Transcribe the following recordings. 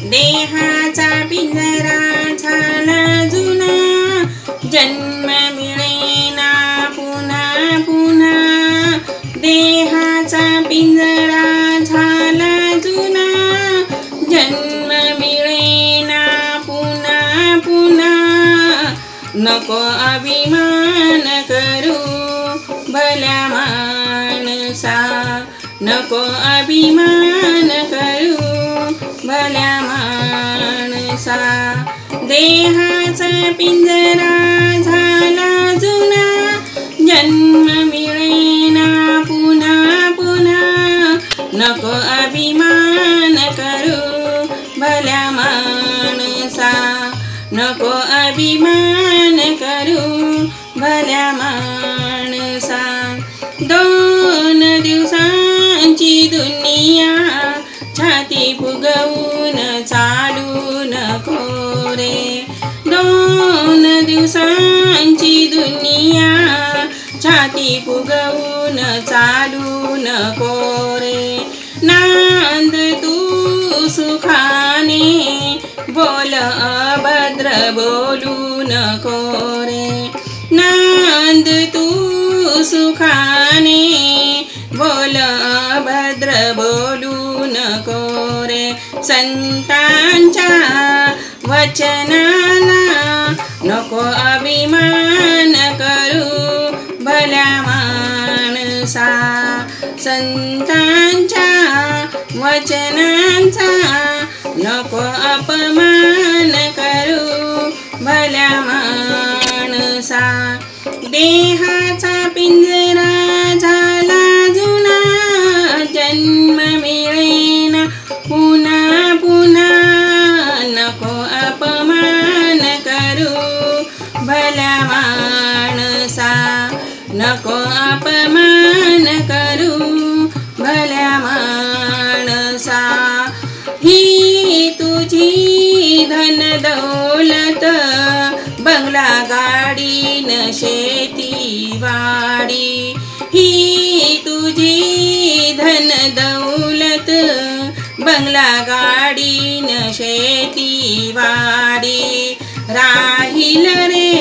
देहाचा पिंजरा झाला जुना, जन्म मिळेना पुन्हा पुन्हा. देहाचा पिंजरा झाला जुना, जन्म मिळेना पुन्हा पुन्हा. नको अभिमान करू भल्या माणसा, नको अभिमान करू भल्या माणसा. देहाचा पिंजरा झाला जुना, जन्म मिळेना पुन्हा पुन्हा. नको अभिमान करू भल्या माणसा, नको अभिमान करू भल्या माणसा. 2 दिवसांची दुनिया छाती फुगवून चालू नको रे. 2 दिवसांची दुनिया छाती फुगवून चालू नको रे. नांद तू सुखाने, बोल अभद्र बोलू नको रे. नांद तू सुखाने, बोल अभद्र बोलू नको रे. संतांच्या वचनाला नको अभिमान करू भल्या माणसा. संतांच्या वचनांचा नको अपमान करू भल्या माणसा. देहाचा पिंजरा झाला जुना, जन्म मिळेना पुन्हा पुन्हा. नको अपमान करू भल्या माणसा, नको अपमान करू भल्या माणसा. ही तुझी धन दौलत, बंगला गाडी न शेती वाडी. ही तुझी धन दौलत, बंगला गाडी न शेती वाडी. राहील रे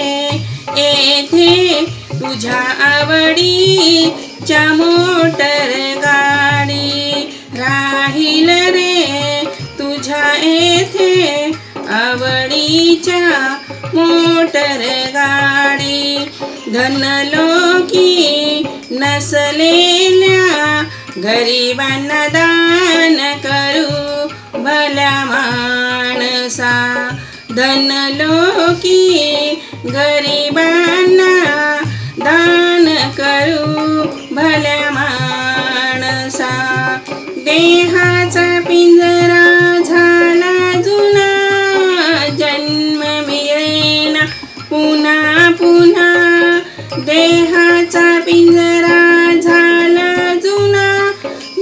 येथे तुझ्या आवडीच्या मोटर गाडी. राहील रे तुझ्या येथे आवडीच्या मोटर गाडी. धनलोकी नसलेल्या गरिबांना दान करू भल्या माणसा. धनलोकी गरिबांना दान करू भल्या माणसा. देहाचा पिंजरा झाला जुना, जन्म मिळेना पुन्हा पुन्हा. देहाचा पिंजरा झाला जुना,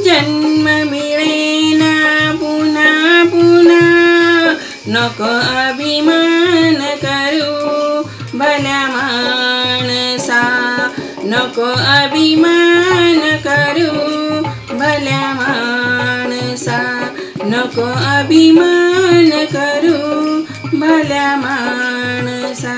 जन्म मिळेना पुन्हा पुन्हा. नको अभिमान करू भल्या माणसा, नको अभिमान करू भल्या माणसा. नको अभिमान करू भल्या माणसा.